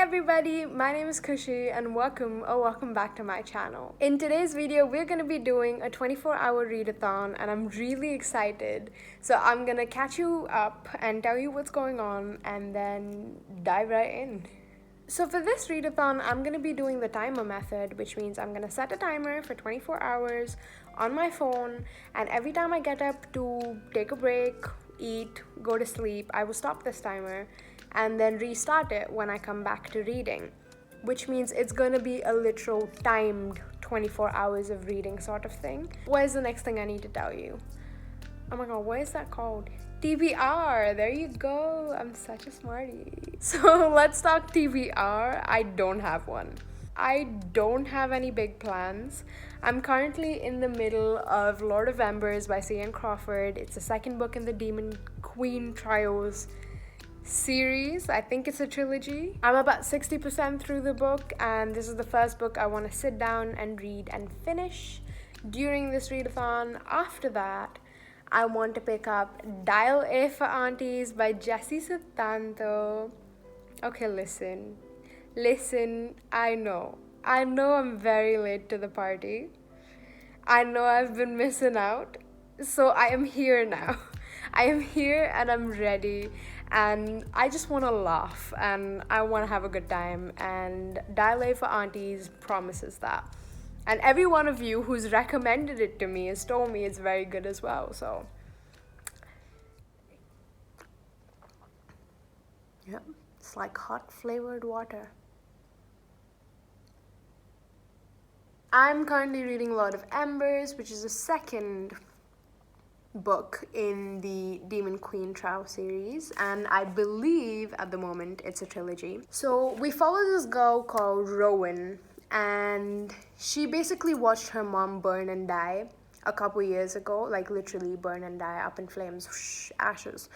everybody, my name is Khushi and welcome back to my channel. In today's video, we're going to be doing a 24-hour readathon and I'm really excited. So I'm going to catch you up and tell you what's going on and then dive right in. So for this readathon, I'm going to be doing the timer method, which means I'm going to set a timer for 24 hours on my phone, and every time I get up to take a break, eat, go to sleep, I will stop this timer and then restart it when I come back to reading, which means it's going to be a literal timed 24 hours of reading sort of thing. What is the next thing I need to tell you? Oh my god, what is that called? TBR, there you go. I'm such a smarty. So let's talk TBR. I don't have one. I don't have any big plans. I'm currently in the middle of Lord of Embers by Crawford. It's the second book in the Demon Queen Trials series. I think it's a trilogy. I'm about 60% through the book, and this is the first book I want to sit down and read and finish during this readathon. After that, I want to pick up Dial A for Aunties by Sutanto. Okay, listen, I know I'm very late to the party. I know I've been missing out. So I am here now. I am here and I'm ready, and I just want to laugh and I want to have a good time, and Dial A for Aunties promises that. And every one of you who's recommended it to me has told me it's very good as well. So, yep, it's like hot flavored water. I'm currently reading Lord of Embers, which is the second book in the Demon Queen Trial series, and I believe at the moment it's a trilogy. So we follow this girl called Rowan, and she basically watched her mom burn and die a couple years ago, like literally burn and die, up in flames, whoosh, ashes.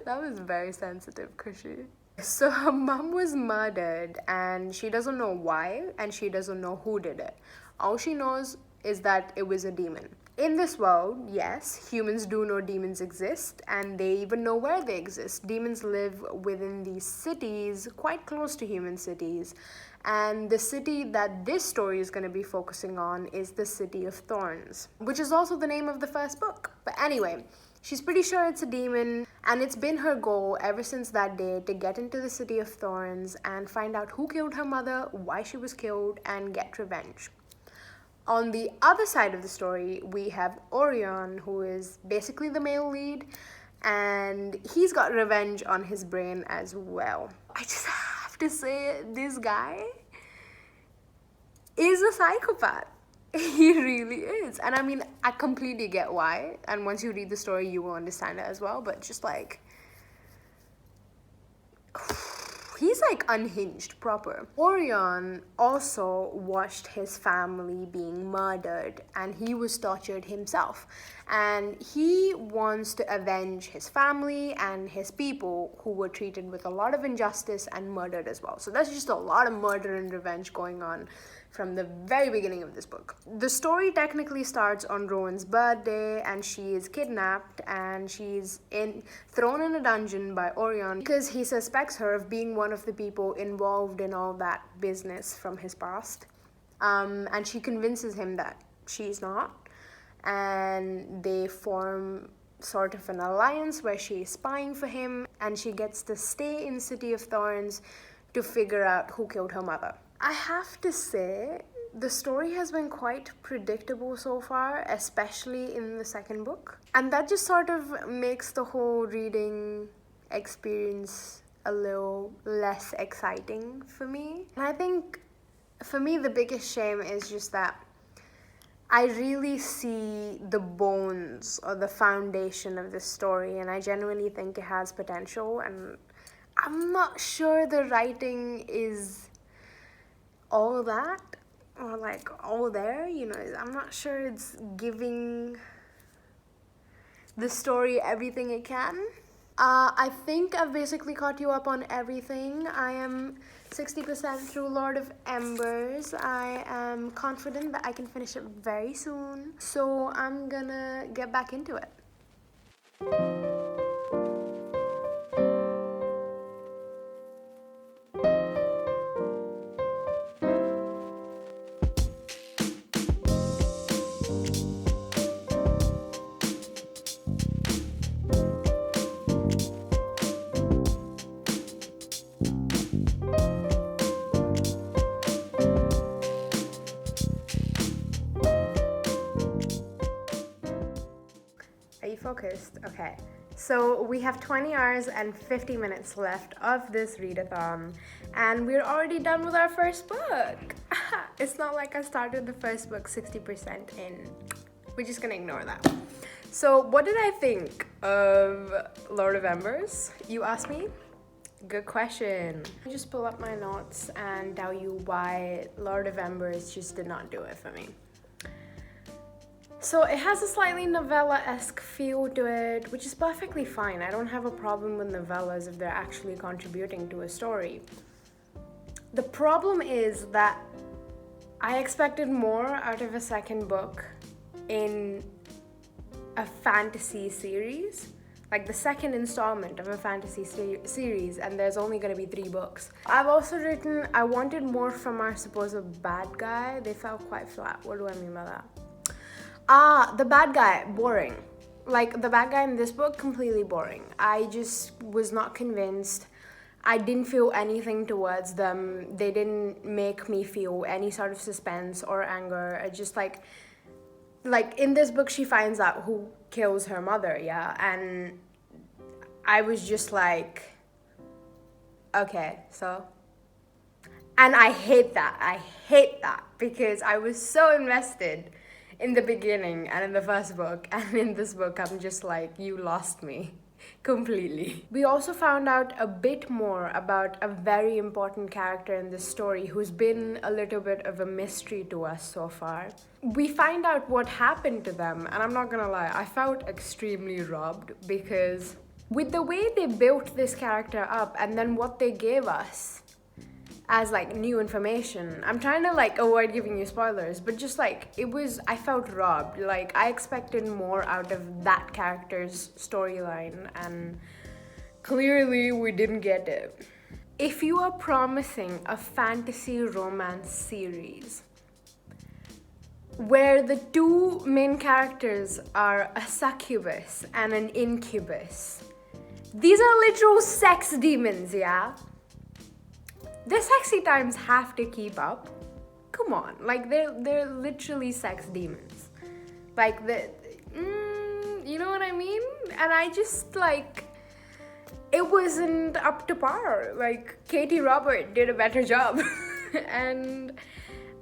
That was very sensitive, Khushi. So her mom was murdered and she doesn't know why, and she doesn't know who did it. All she knows is that it was a demon. In this world, yes, humans do know demons exist, and they even know where they exist. Demons live within these cities, quite close to human cities. And the city that this story is going to be focusing on is the City of Thorns, which is also the name of the first book. But anyway, she's pretty sure it's a demon, and it's been her goal ever since that day to get into the City of Thorns and find out who killed her mother, why she was killed, and get revenge. On the other side of the story, we have Orion, who is basically the male lead, and he's got revenge on his brain as well. I just have to say, this guy is a psychopath. He really is. And I mean, I completely get why, and once you read the story, you will understand it as well, but just like, he's like unhinged proper. Orion also watched his family being murdered, and he was tortured himself, and he wants to avenge his family and his people who were treated with a lot of injustice and murdered as well. So there's just a lot of murder and revenge going on from the very beginning of this book. The story technically starts on Rowan's birthday, and she is kidnapped and she's thrown in a dungeon by Orion because he suspects her of being one of the people involved in all that business from his past. And she convinces him that she's not, and they form sort of an alliance where she is spying for him, and she gets to stay in City of Thorns to figure out who killed her mother. I have to say, the story has been quite predictable so far, especially in the second book. And that just sort of makes the whole reading experience a little less exciting for me. And I think, for me, the biggest shame is just that I really see the bones or the foundation of this story, and I genuinely think it has potential, and I'm not sure the writing is all that, or like all there, you know. I'm not sure it's giving the story everything it can. I think I've basically caught you up on everything. I am 60% through Lord of Embers. I am confident that I can finish it very soon, so I'm gonna get back into it. focused. Okay. So we have 20 hours and 50 minutes left of this readathon, and we're already done with our first book. It's not like I started the first book 60% in. We're just gonna ignore that. So what did I think of Lord of Embers? You asked me? Good question. Let me just pull up my notes and tell you why Lord of Embers just did not do it for me. So it has a slightly novella-esque feel to it, which is perfectly fine. I don't have a problem with novellas if they're actually contributing to a story. The problem is that I expected more out of a second book in a fantasy series, like the second installment of a fantasy series, and there's only going to be 3 books. I've also written, I wanted more from our supposed bad guy. They felt quite flat. What do I mean by that? The bad guy, boring. Like, the bad guy in this book, completely boring. I just was not convinced. I didn't feel anything towards them. They didn't make me feel any sort of suspense or anger. I just like in this book, she finds out who kills her mother, yeah? And I was just like, okay, so... And I hate that because I was so invested in the beginning and in the first book, and in this book I'm just like, you lost me completely. We also found out a bit more about a very important character in this story who's been a little bit of a mystery to us so far. We find out what happened to them, and I'm not gonna lie, I felt extremely robbed because with the way they built this character up and then what they gave us as like new information. I'm trying to like avoid giving you spoilers, but just like I felt robbed. Like I expected more out of that character's storyline, and clearly we didn't get it. If you are promising a fantasy romance series where the 2 main characters are a succubus and an incubus, these are literal sex demons, yeah? The sexy times have to keep up. Come on, like they're literally sex demons. Like you know what I mean? And I just like, it wasn't up to par. Like Katie Robert did a better job, and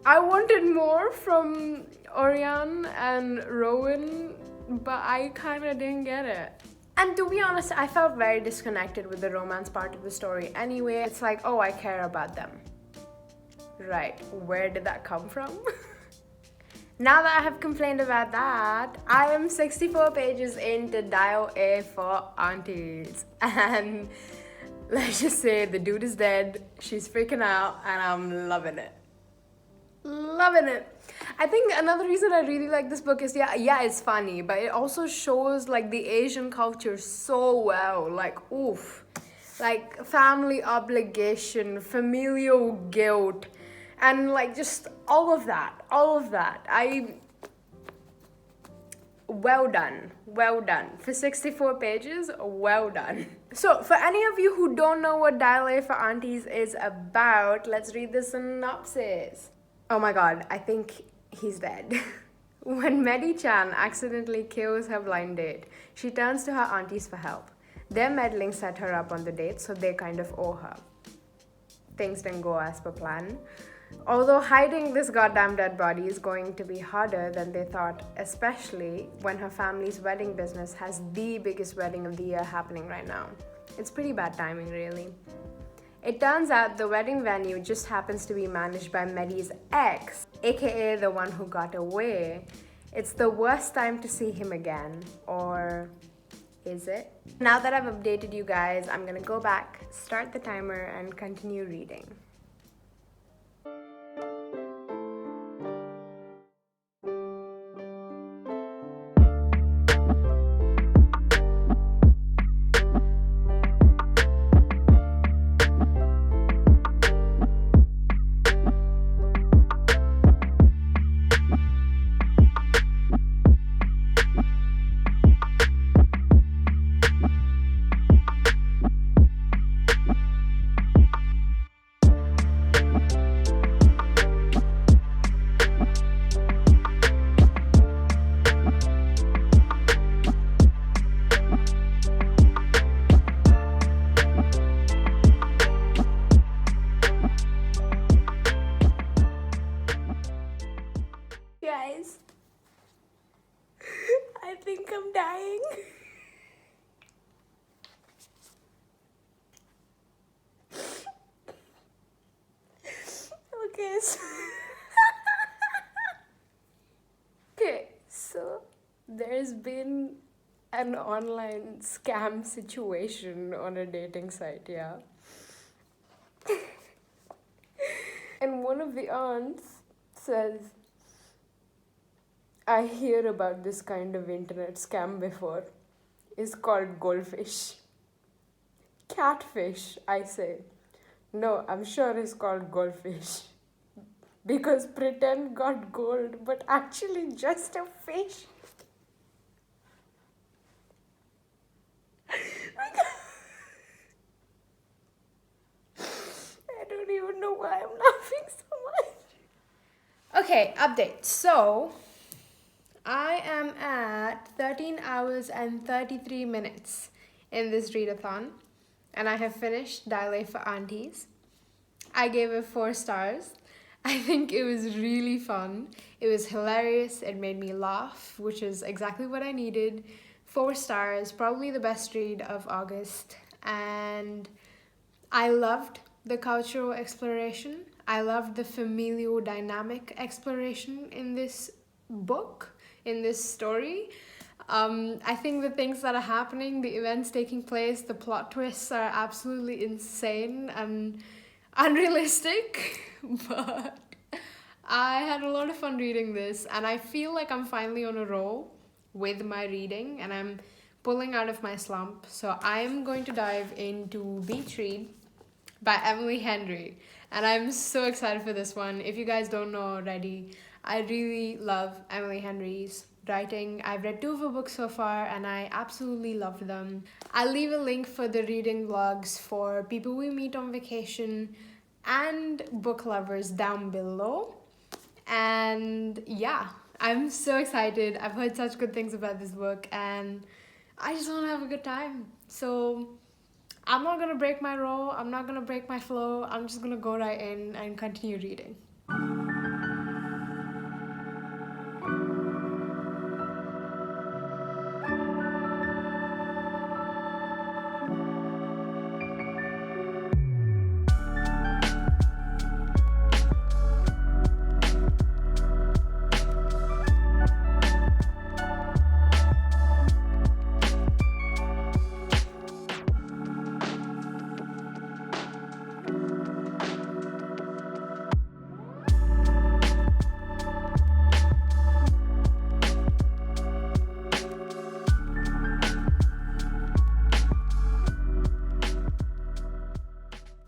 I wanted more from Orion and Rowan, but I kind of didn't get it. And to be honest, I felt very disconnected with the romance part of the story anyway. It's like, oh, I care about them. Right, where did that come from? Now that I have complained about that, I am 64 pages into Dial A for Aunties. And let's just say the dude is dead, she's freaking out, and I'm loving it. Loving it. I think another reason I really like this book is, yeah, it's funny, but it also shows like the Asian culture so well. Like, oof. Like family obligation, familial guilt, and like just all of that. Well done. For 64 pages, well done. So, for any of you who don't know what Dial A for Aunties is about, let's read the synopsis. Oh my god, I think he's dead. When Medi-chan accidentally kills her blind date, she turns to her aunties for help. Their meddling set her up on the date, so they kind of owe her. Things didn't go as per plan. Although hiding this goddamn dead body is going to be harder than they thought, especially when her family's wedding business has the biggest wedding of the year happening right now. It's pretty bad timing, really. It turns out the wedding venue just happens to be managed by Medi's ex, aka the one who got away. It's the worst time to see him again, or is it? Now that I've updated you guys, I'm gonna go back, start the timer, and continue reading. dying. Okay, so okay, so there's been an online scam situation on a dating site, yeah. And one of the aunts says, I hear about this kind of internet scam before. It's called goldfish. Catfish, I say. No, I'm sure it's called goldfish. Because pretend got gold, but actually just a fish. I don't even know why I'm laughing so much. Okay, update. So, I am at 13 hours and 33 minutes in this readathon, and I have finished Dial for Aunties. I gave it 4 stars. I think it was really fun. It was hilarious. It made me laugh, which is exactly what I needed. 4 stars, probably the best read of August. And I loved the cultural exploration. I loved the familial dynamic exploration in this book, in this story. I think the things that are happening, the events taking place, the plot twists are absolutely insane and unrealistic, but I had a lot of fun reading this, and I feel like I'm finally on a roll with my reading, and I'm pulling out of my slump. So I'm going to dive into Beach Read by Emily Henry, and I'm so excited for this one. If you guys don't know already, I really love Emily Henry's writing. I've read 2 of her books so far, and I absolutely loved them. I'll leave a link for the reading vlogs for people we meet on vacation and book lovers down below. And yeah, I'm so excited. I've heard such good things about this book, and I just want to have a good time. So I'm not gonna break my roll, I'm not gonna break my flow, I'm just gonna go right in and continue reading.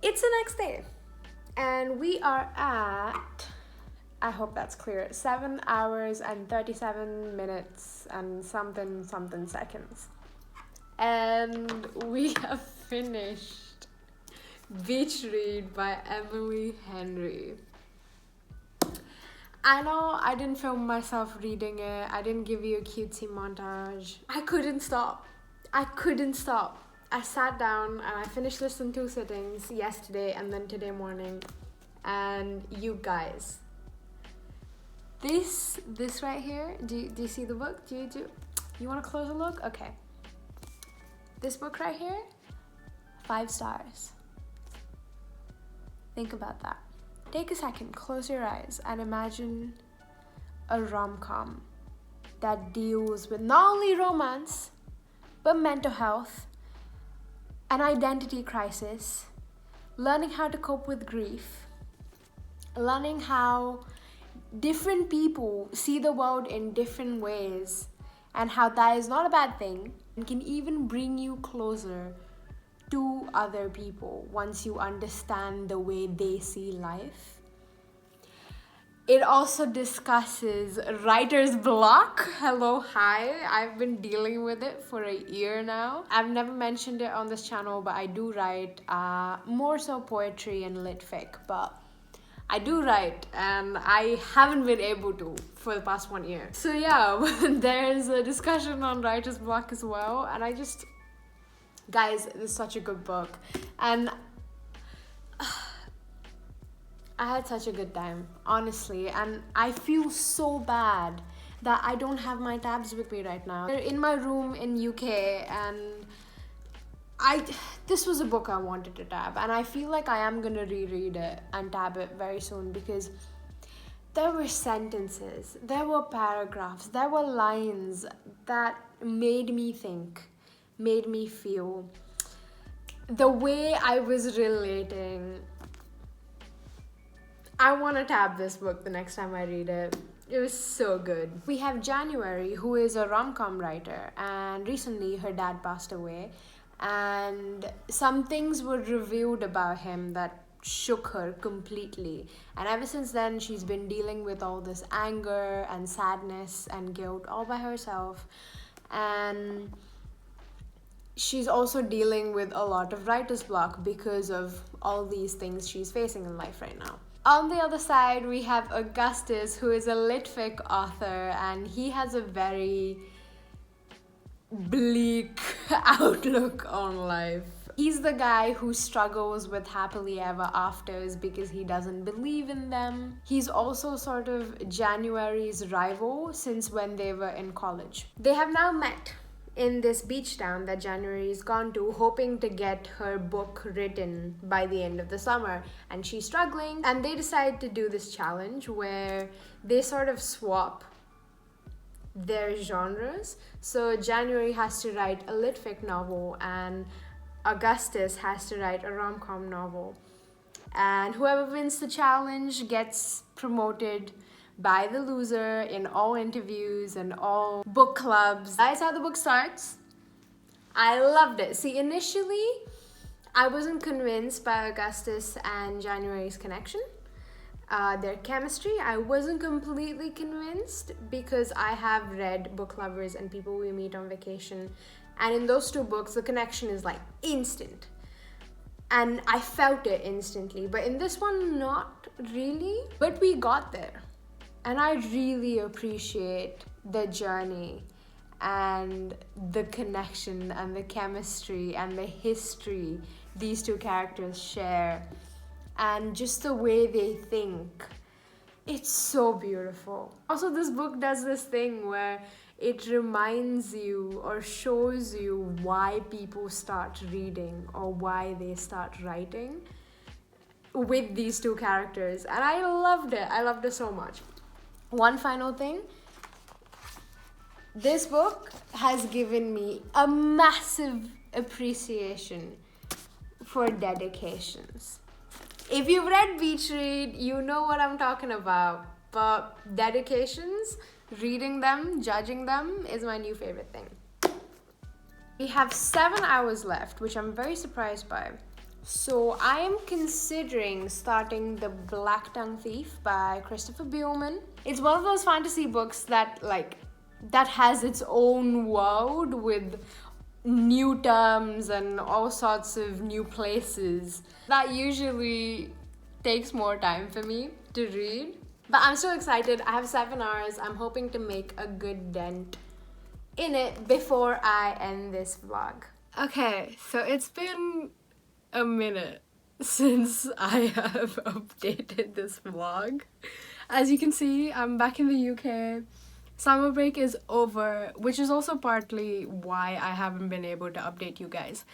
It's the next day, and we are at, I hope that's clear, 7 hours and 37 minutes and something seconds. And we have finished Beach Read by Emily Henry. I know I didn't film myself reading it, I didn't give you a cutesy montage. I couldn't stop. I sat down and I finished this in 2 sittings, yesterday and then today morning. And you guys, this right here, do you see the book? You want to close a look? Okay. This book right here, 5 stars. Think about that. Take a second, close your eyes, and imagine a rom-com that deals with not only romance, but mental health, an identity crisis, learning how to cope with grief, learning how different people see the world in different ways, and how that is not a bad thing and can even bring you closer to other people once you understand the way they see life. It also discusses writer's block. Hello, hi. I've been dealing with it for a year now. I've never mentioned it on this channel, but I do write more so poetry and lit fic, but I do write and I haven't been able to for the past 1 year. So yeah, there's a discussion on writer's block as well, and guys, this is such a good book, and I had such a good time, honestly, and I feel so bad that I don't have my tabs with me right now. They're in my room in UK, and this was a book I wanted to tab, and I feel like I am gonna reread it and tab it very soon, because there were sentences, there were paragraphs, there were lines that made me think, made me feel. The way I was relating, I want to tab this book the next time I read it. It was so good. We have January, who is a rom-com writer, and recently her dad passed away, and some things were revealed about him that shook her completely, and ever since then she's been dealing with all this anger and sadness and guilt all by herself, and she's also dealing with a lot of writer's block because of all these things she's facing in life right now. On the other side, we have Augustus, who is a litfic author, and he has a very bleak outlook on life. He's the guy who struggles with happily ever afters because he doesn't believe in them. He's also sort of January's rival since when they were in college. They have now met in this beach town that January's gone to, hoping to get her book written by the end of the summer, and she's struggling, and they decide to do this challenge where they sort of swap their genres. So January has to write a litfic novel and Augustus has to write a rom-com novel, and whoever wins the challenge gets promoted by the loser in all interviews and all book clubs. That's how the book starts. I loved it. See, initially, I wasn't convinced by Augustus and January's connection. Their chemistry, I wasn't completely convinced because I have read Book Lovers and People We Meet on Vacation, and in those two books, the connection is like instant. And I felt it instantly, but in this one, not really. But we got there. And I really appreciate the journey and the connection and the chemistry and the history these two characters share, and just the way they think. It's so beautiful. Also, this book does this thing where it reminds you or shows you why people start reading or why they start writing with these two characters, and I loved it. I loved it so much. One final thing, this book has given me a massive appreciation for dedications. If you've read Beach Read, you know what I'm talking about, but dedications, reading them, judging them is my new favorite thing. We have 7 hours left, which I'm very surprised by. So I am considering starting The Blacktongue Thief by Christopher Beuhlman. It's one of those fantasy books that has its own world with new terms and all sorts of new places. That usually takes more time for me to read. But I'm so excited. I have 7 hours. I'm hoping to make a good dent in it before I end this vlog. Okay, so it's been a minute since I have updated this vlog. As you can see, I'm back in the UK. Summer break is over, which is also partly why I haven't been able to update you guys.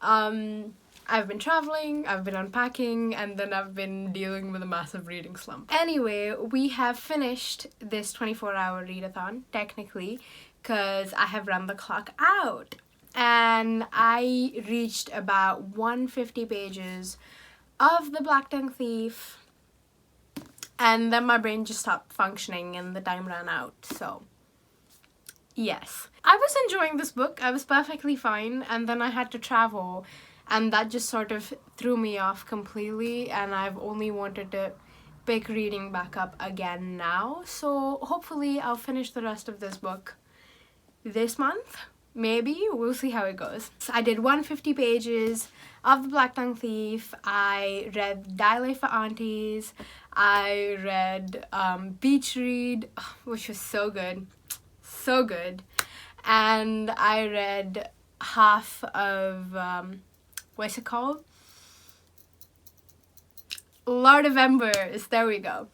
I've been traveling, I've been unpacking, and then I've been dealing with a massive reading slump. Anyway, we have finished this 24-hour readathon, technically, because I have run the clock out. And I reached about 150 pages of The Blacktongue Thief, and then my brain just stopped functioning and the time ran out. So yes, I was enjoying this book. I was perfectly fine, and then I had to travel, and that just sort of threw me off completely, and I've only wanted to pick reading back up again now. So hopefully I'll finish the rest of this book this month. Maybe, we'll see how it goes. So I did 150 pages of The Blacktongue Thief. I read Diary for Aunties. I read Beach Read, which was so good. So good. And I read half of, what's it called? Lord of Embers, there we go.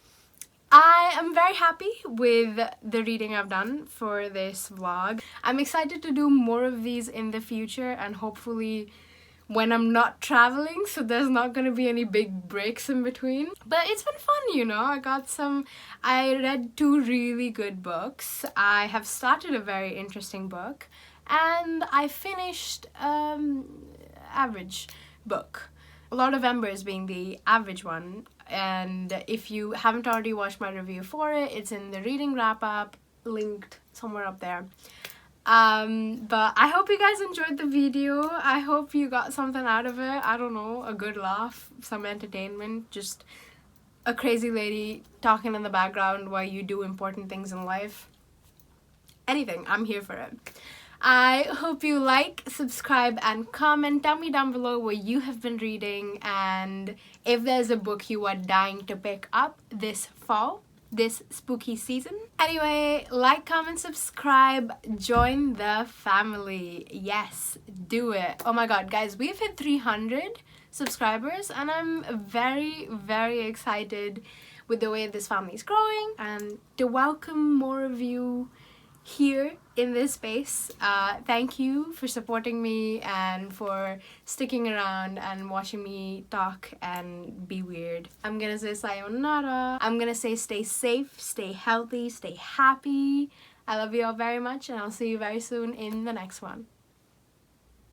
I am very happy with the reading I've done for this vlog. I'm excited to do more of these in the future, and hopefully when I'm not traveling, so there's not gonna be any big breaks in between. But it's been fun, you know. I read 2 really good books. I have started a very interesting book, and I finished average book. A Lot of Embers being the average one. And if you haven't already watched my review for it, it's in the reading wrap up, linked somewhere up there. But I hope you guys enjoyed the video. I hope you got something out of it. I don't know, a good laugh, some entertainment, just a crazy lady talking in the background while you do important things in life. Anything, I'm here for it. I hope you like, subscribe, and comment. Tell me down below what you have been reading and if there's a book you are dying to pick up this fall, this spooky season. Anyway, like, comment, subscribe, join the family. Yes, do it. Oh my god, guys, we've hit 300 subscribers and I'm very, very excited with the way this family is growing and to welcome more of you here in this space. Thank you for supporting me and for sticking around and watching me talk and be weird. I'm gonna say sayonara. I'm gonna say stay safe, stay healthy, stay happy. I love you all very much and I'll see you very soon in the next one.